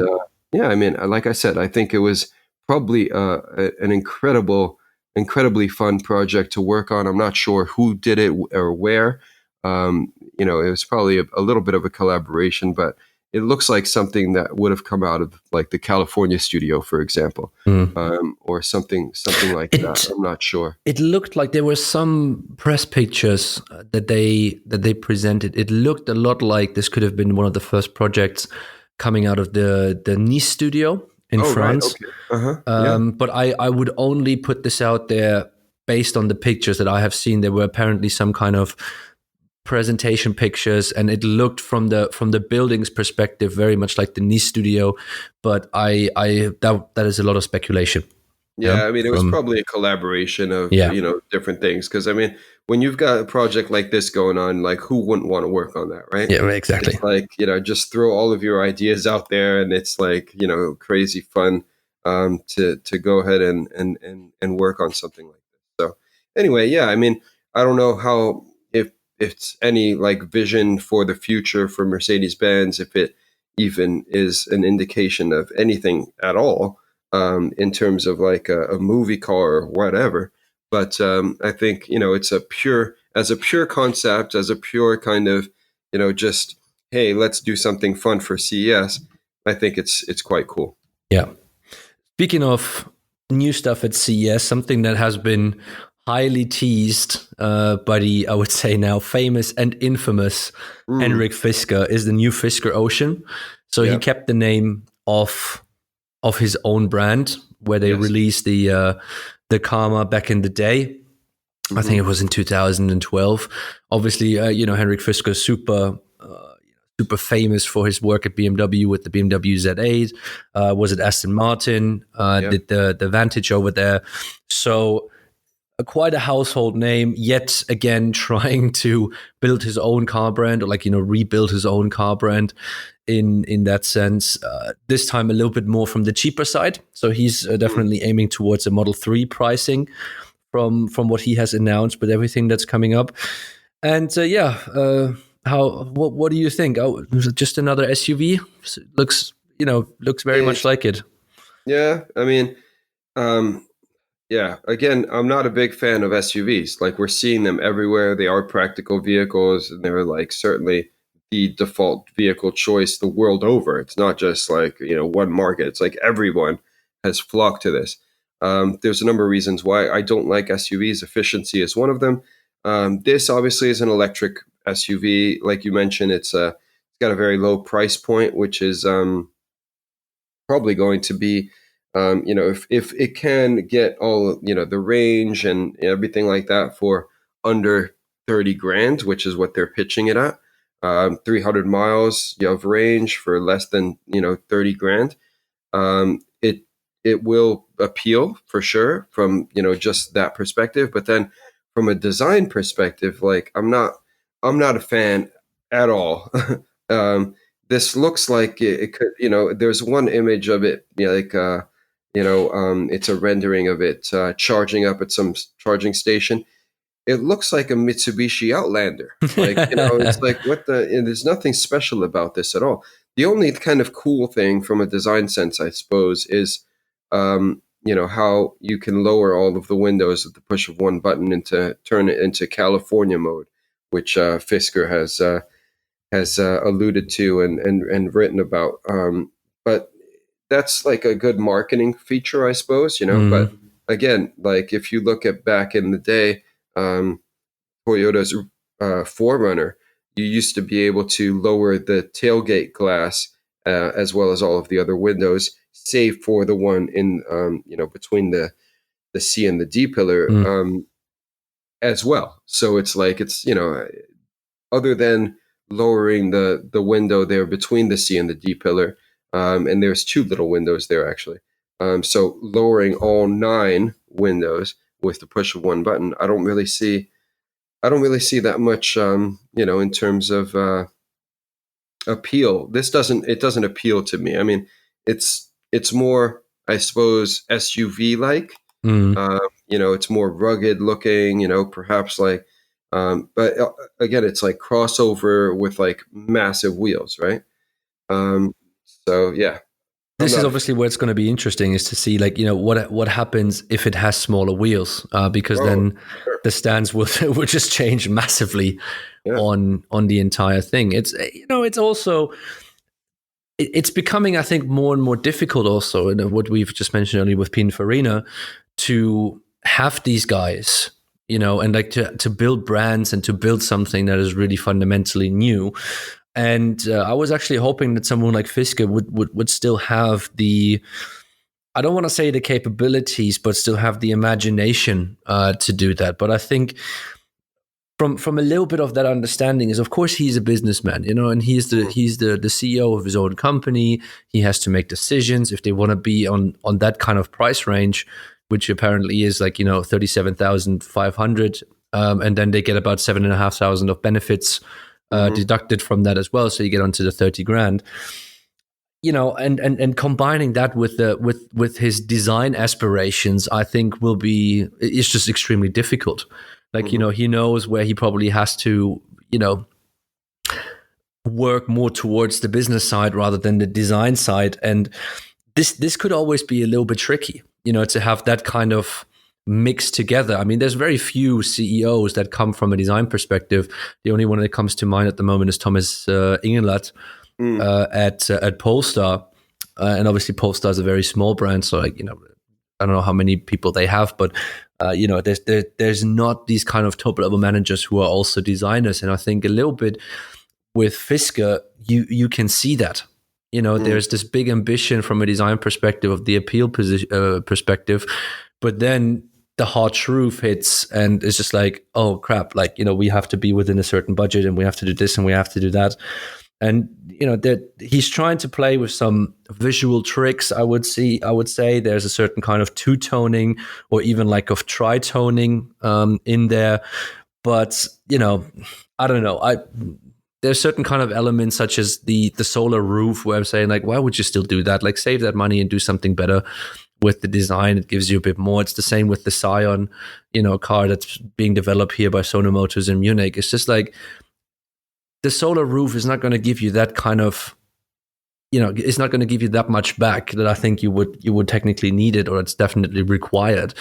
S1: I mean, like I said, I think it was probably an incredibly fun project to work on. I'm not sure who did it or where. It was probably a little bit of a collaboration, but it looks like something that would have come out of like the California studio, for example, or something like that. I'm not sure.
S2: It looked like there were some press pictures that they presented. It looked a lot like this could have been one of the first projects coming out of the Nice studio in France.
S1: Right, okay.
S2: But I would only put this out there based on the pictures that I have seen. There were apparently some kind of presentation pictures, and it looked from the building's perspective very much like the Nice studio. But that is a lot of speculation.
S1: Yeah, I mean, it was probably a collaboration of different things. Because I mean, when you've got a project like this going on, like who wouldn't want to work on that, right?
S2: Yeah, exactly.
S1: It's like just throw all of your ideas out there, and it's like crazy fun to go ahead and work on something like this. So anyway, yeah, I mean, I don't know how if it's any like vision for the future for Mercedes-Benz, if it even is an indication of anything at all. In terms of like a movie car or whatever. But I think, it's a pure concept, as a pure kind of, just, hey, let's do something fun for CES. I think it's quite cool.
S2: Yeah. Speaking of new stuff at CES, something that has been highly teased by the, I would say now, famous and infamous Henrik Fiskar is the new Fiskar Ocean. So he kept the name of his own brand, where they released the Karma back in the day. I think it was in 2012. Obviously, Henrik Fiskar, super super famous for his work at BMW with the BMW Z8. Was it Aston Martin? Did the Vantage over there. So quite a household name, yet again trying to build his own car brand, or rebuild his own car brand in that sense. This time a little bit more from the cheaper side. So he's definitely aiming towards a Model 3 pricing from what he has announced with everything that's coming up. And what do you think? Oh, just another SUV? Looks very much like it.
S1: Yeah, I mean, yeah, again, I'm not a big fan of SUVs. Like, we're seeing them everywhere. They are practical vehicles, and they're like certainly the default vehicle choice the world over. It's not just like, one market. It's like everyone has flocked to this. There's a number of reasons why I don't like SUVs. Efficiency is one of them. This obviously is an electric SUV. Like you mentioned, it's got a very low price point, which is probably going to be, if it can get all, the range and everything like that for under 30 grand, which is what they're pitching it at, 300 miles of range for less than, 30 grand. It will appeal for sure from, just that perspective. But then from a design perspective, like I'm not a fan at all. This looks like it could, there's one image of it, it's a rendering of it charging up at some charging station. It looks like a Mitsubishi Outlander. Like, it's like, and there's nothing special about this at all. The only kind of cool thing from a design sense, I suppose, is, how you can lower all of the windows at the push of one button turn it into California mode, which Fiskar has alluded to and written about. But that's like a good marketing feature, I suppose, But again, like if you look at back in the day, Toyota's 4Runner, you used to be able to lower the tailgate glass as well as all of the other windows, save for the one in between the C and the D pillar as well. So it's like other than lowering the window there between the C and the D pillar, and there's two little windows there actually. So lowering all 9 windows with the push of one button, I don't really see that much, in terms of appeal. It doesn't appeal to me. I mean, it's more, I suppose, SUV like. It's more rugged looking. Perhaps like, but again, it's like crossover with like massive wheels, right? So yeah.
S2: This is obviously where it's going to be interesting, is to see what happens if it has smaller wheels, because then the stance will just change massively on the entire thing. It's it's also it's becoming, I think, more and more difficult also, and what we've just mentioned earlier with Pininfarina, to have these guys, and like to build brands and to build something that is really fundamentally new. And I was actually hoping that someone like Fiskar would still have the, I don't want to say the capabilities, but still have the imagination to do that. But I think from a little bit of that understanding is, of course, he's a businessman, and he's the CEO of his own company. He has to make decisions if they want to be on that kind of price range, which apparently is like 37,500, and then they get about 7,500 of benefits deducted from that as well, so you get onto the 30 grand. And combining that with his design aspirations, I think it's just extremely difficult. Like he knows where he probably has to work more towards the business side rather than the design side, and this could always be a little bit tricky, to have that kind of mixed together. I mean, there's very few CEOs that come from a design perspective. The only one that comes to mind at the moment is Thomas Ingenlath at Polestar, and obviously Polestar is a very small brand, so I don't know how many people they have, but there's not these kind of top level managers who are also designers. And I think a little bit with Fiskar, you can see that. There's this big ambition from a design perspective, of the appeal perspective, but then the hard truth hits, and it's just like, oh crap, like we have to be within a certain budget, and we have to do this and we have to do that. And that he's trying to play with some visual tricks. I would say there's a certain kind of two toning or even like of tritoning in there. But I don't know. There's certain kind of elements such as the solar roof where I'm saying like, why would you still do that? Like, save that money and do something better with the design. It gives you a bit more. It's the same with the Scion, car that's being developed here by Sono Motors in Munich. It's just like the solar roof is not going to give you that kind of, it's not going to give you that much back that I think you would technically need it, or it's definitely required.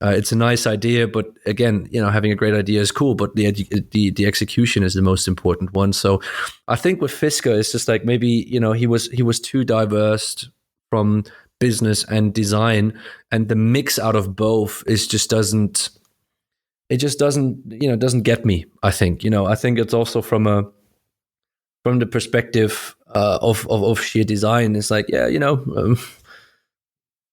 S2: It's a nice idea, but again, having a great idea is cool, but the execution is the most important one. So I think with Fiskar, it's just like maybe he was too diverse from business and design, and the mix out of both doesn't get me. I think I think it's also from the perspective of sheer design. It's like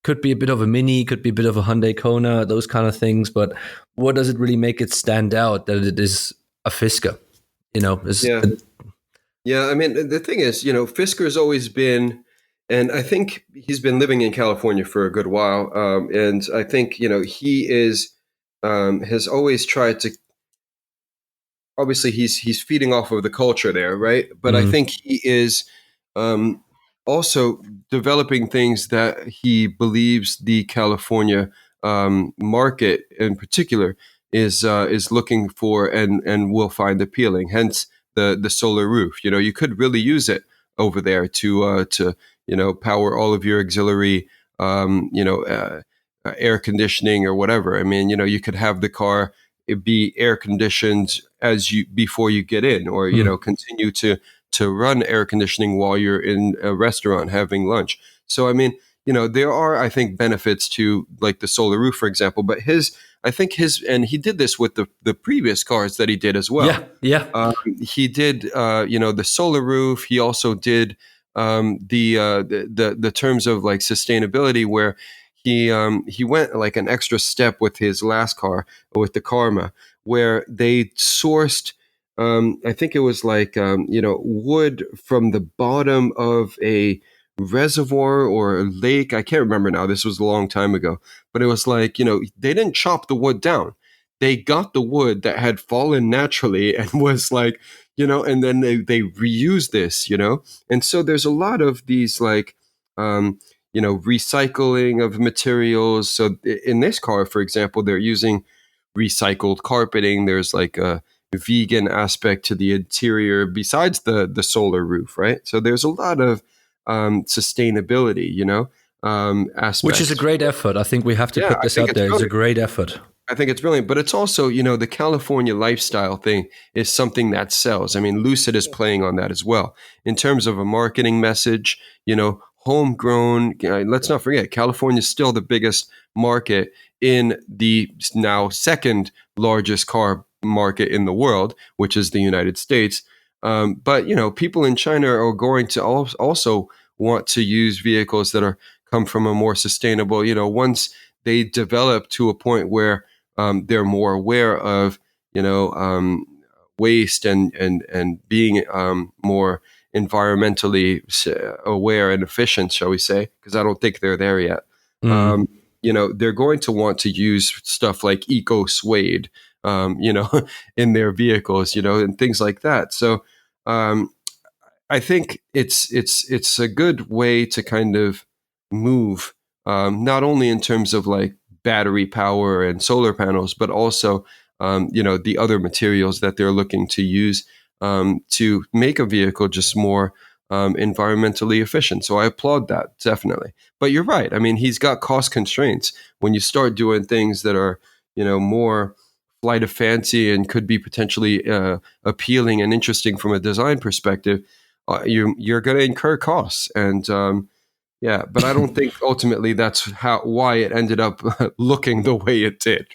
S2: could be a bit of a Mini, could be a bit of a Hyundai Kona, those kind of things. But what does it really make it stand out that it is a Fiskar?
S1: Yeah. I mean, the thing is, Fiskar's always been, and I think he's been living in California for a good while. And I think, he has always tried to, obviously he's feeding off of the culture there, right? But I think he is also developing things that he believes the California market in particular is looking for and will find appealing. Hence the solar roof. You could really use it over there to power all of your auxiliary air conditioning or whatever. I mean, you could have the car be air conditioned before you get in, or continue to run air conditioning while you're in a restaurant having lunch. So I mean, there are, I think, benefits to like the solar roof, for example. But and he did this with the previous cars that he did as well.
S2: Yeah.
S1: He did the solar roof. He also did the terms of like sustainability, where he went like an extra step with his last car, with the Karma, where they sourced I think it was like wood from the bottom of a reservoir or a lake. I can't remember now. This was a long time ago, but it was like they didn't chop the wood down. They got the wood that had fallen naturally and was like and then they reused this, and so there's a lot of these like recycling of materials. So in this car, for example, they're using recycled carpeting. There's like a vegan aspect to the interior besides the solar roof, right? So there's a lot of sustainability, aspects.
S2: Which is a great effort. I think we have to put this out there. It's a great effort.
S1: I think it's brilliant, but it's also, the California lifestyle thing is something that sells. I mean, Lucid is playing on that as well. In terms of a marketing message, homegrown, let's not forget, California is still the biggest market in the now second largest car market in the world, which is the United States. But, people in China are going to also want to use vehicles that come from a more sustainable, once they develop to a point where they're more aware of, waste and being more environmentally aware and efficient, shall we say, because I don't think they're there yet. They're going to want to use stuff like eco suede, in their vehicles, and things like that. So I think it's a good way to kind of move, not only in terms of like battery power and solar panels, but also, the other materials that they're looking to use to make a vehicle just more environmentally efficient. So I applaud that, definitely. But you're right. I mean, he's got cost constraints. When you start doing things that are, more flight of fancy and could be potentially appealing and interesting from a design perspective, you're going to incur costs. And but I don't think ultimately that's why it ended up looking the way it did.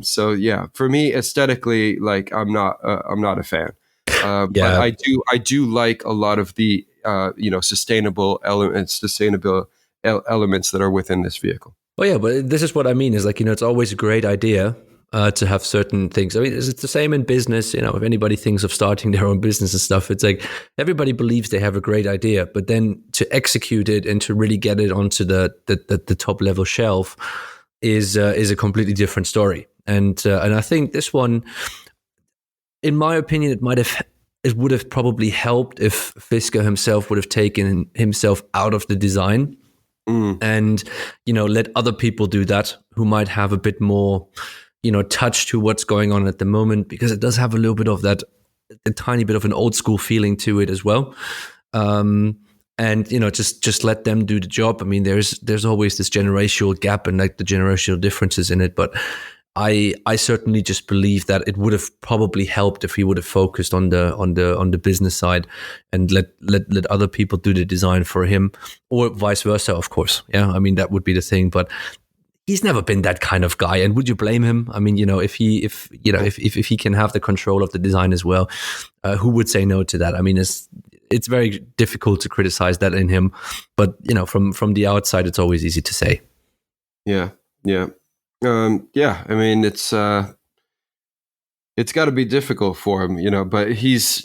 S1: So yeah, for me, aesthetically, like I'm not a fan. But I do like a lot of the sustainable elements that are within this vehicle.
S2: Well, yeah, but this is what I mean is like, it's always a great idea. to have certain things. I mean, it's the same in business. If anybody thinks of starting their own business and stuff, it's like everybody believes they have a great idea, but then to execute it and to really get it onto the top level shelf is a completely different story. And I think this one, in my opinion, it would have probably helped if Fiskar himself would have taken himself out of the design and, let other people do that who might have a bit more, touch to what's going on at the moment, because it does have a little bit of that, a tiny bit of an old school feeling to it as well. And, just let them do the job. I mean, there's always this generational gap and like the generational differences in it, but I certainly just believe that it would have probably helped if he would have focused on the business side and let other people do the design for him, or vice versa, of course. Yeah, I mean, that would be the thing, but he's never been that kind of guy. And would you blame him? I mean, if he can have the control of the design as well, who would say no to that? I mean, it's very difficult to criticize that in him, but from the outside, it's always easy to say.
S1: Yeah. I mean, it's got to be difficult for him, but he's,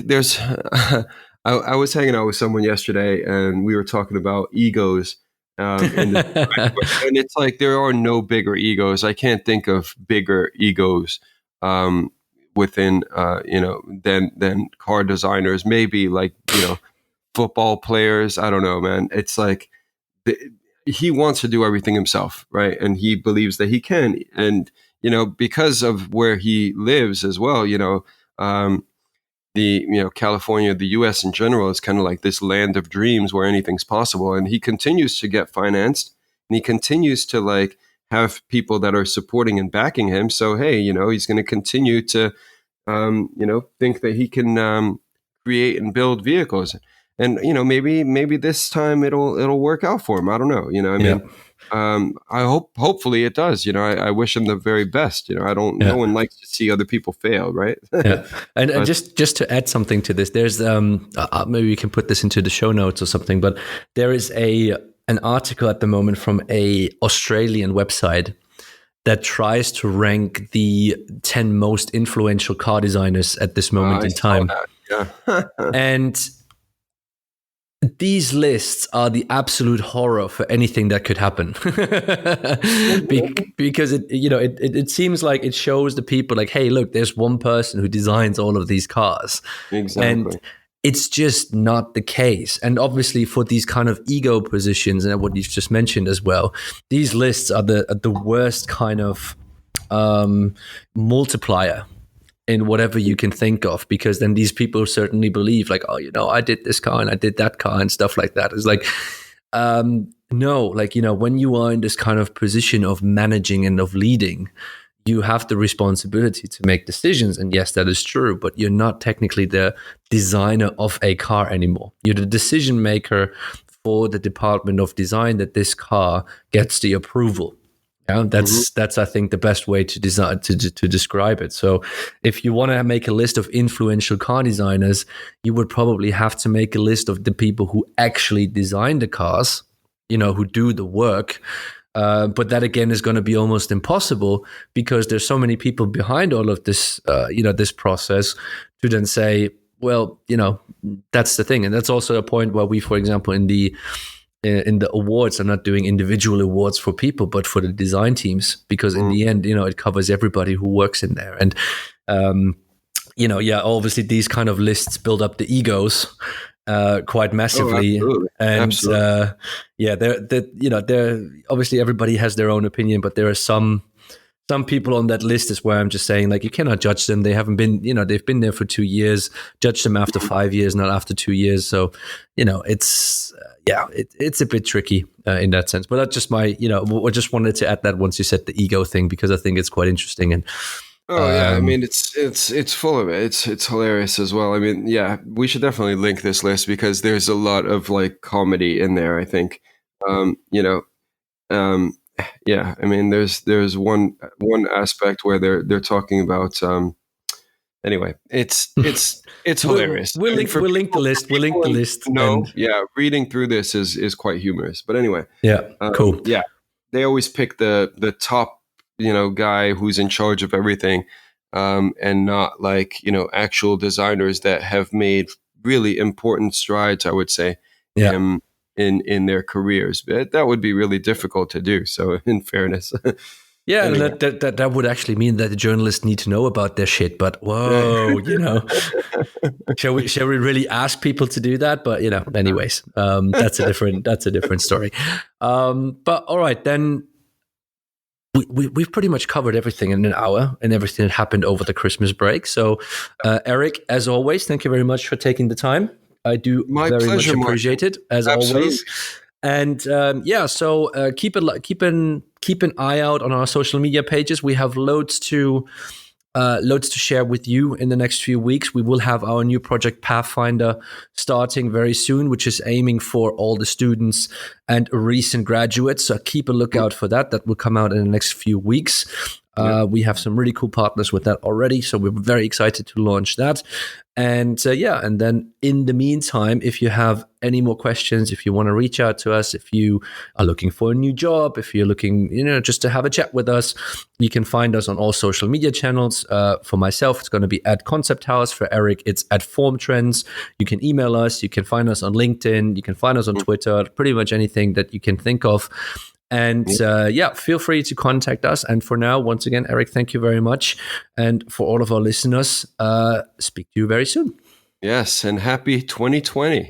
S1: there's, I was hanging out with someone yesterday and we were talking about egos. And it's like, there are no bigger egos. I can't think of bigger egos, within, than car designers, maybe like, football players. I don't know, man. It's like, he wants to do everything himself, right? And he believes that he can. And, because of where he lives as well, California, the US in general is kind of like this land of dreams where anything's possible. And he continues to get financed and he continues to like have people that are supporting and backing him. So, hey, he's going to continue to, think that he can create and build vehicles. And maybe this time it'll work out for him. I don't know. Hopefully it does. I wish him the very best. No one likes to see other people fail, right?
S2: Yeah, and just to add something to this, there's maybe we can put this into the show notes or something. But there is an article at the moment from a Australian website that tries to rank the 10 most influential car designers at this moment in time.
S1: Yeah,
S2: and these lists are the absolute horror for anything that could happen. Because it seems like it shows the people like, hey, look, there's one person who designs all of these cars.
S1: Exactly.
S2: And it's just not the case. And obviously for these kind of ego positions and what you've just mentioned as well, these lists are the worst kind of multiplier in whatever you can think of, because then these people certainly believe like, oh, I did this car and I did that car and stuff like that. It's like, no, like, when you are in this kind of position of managing and of leading, you have the responsibility to make decisions. And yes, that is true, but you're not technically the designer of a car anymore. You're the decision maker for the department of design that this car gets the approval. Yeah, that's I think the best way to design to describe it. So if you want to make a list of influential car designers, you would probably have to make a list of the people who actually design the cars, who do the work. But that again is going to be almost impossible because there's so many people behind all of this, this process to then say, well, that's the thing. And that's also a point where we, for example, in the awards, I'm not doing individual awards for people, but for the design teams, because in the end, it covers everybody who works in there. And, obviously these kind of lists build up the egos quite massively.
S1: Oh, absolutely.
S2: And they're obviously everybody has their own opinion, but there are some people on that list is where I'm just saying, like, you cannot judge them. They haven't been, they've been there for 2 years. Judge them after 5 years, not after 2 years. So, it's a bit tricky in that sense. But that's just my, I just wanted to add that once you said the ego thing, because I think it's quite interesting. And
S1: I mean, it's full of it. It's hilarious as well. I mean, yeah, we should definitely link this list because there's a lot of like comedy in there, I think. Yeah, I mean, there's one aspect where they're talking about. Anyway, it's hilarious.
S2: We'll link the list. We'll link the list.
S1: No, yeah, reading through this is quite humorous. But anyway,
S2: yeah, cool.
S1: Yeah, they always pick the top, guy who's in charge of everything, and not like actual designers that have made really important strides, I would say,
S2: Yeah.
S1: in their careers. But that would be really difficult to do. So, in fairness,
S2: Yeah, and
S1: anyway,
S2: that would actually mean that the journalists need to know about their shit. But
S1: right.
S2: whoa, shall we really ask people to do that? But anyways, that's a different story. But all right, then we've pretty much covered everything in an hour and everything that happened over the Christmas break. So, Eric, as always, thank you very much for taking the time. I do
S1: My
S2: very
S1: pleasure,
S2: much
S1: Martin.
S2: appreciate it, as
S1: Absolutely.
S2: always. And so keep an eye out on our social media pages. We have loads to share with you in the next few weeks. We will have our new project Pathfinder starting very soon, which is aiming for all the students and recent graduates. So keep a lookout for that. That will come out in the next few weeks. We have some really cool partners with that already, so we're very excited to launch that. And and then in the meantime, if you have any more questions, if you want to reach out to us, if you are looking for a new job, if you're looking, just to have a chat with us, you can find us on all social media channels. For myself, it's going to be at Concept House. For Eric, it's at Form Trends. You can email us. You can find us on LinkedIn. You can find us on Twitter. Pretty much anything that you can think of. And feel free to contact us. And for now, once again, Eric, thank you very much. And for all of our listeners, speak to you very soon.
S1: Yes, and happy 2020.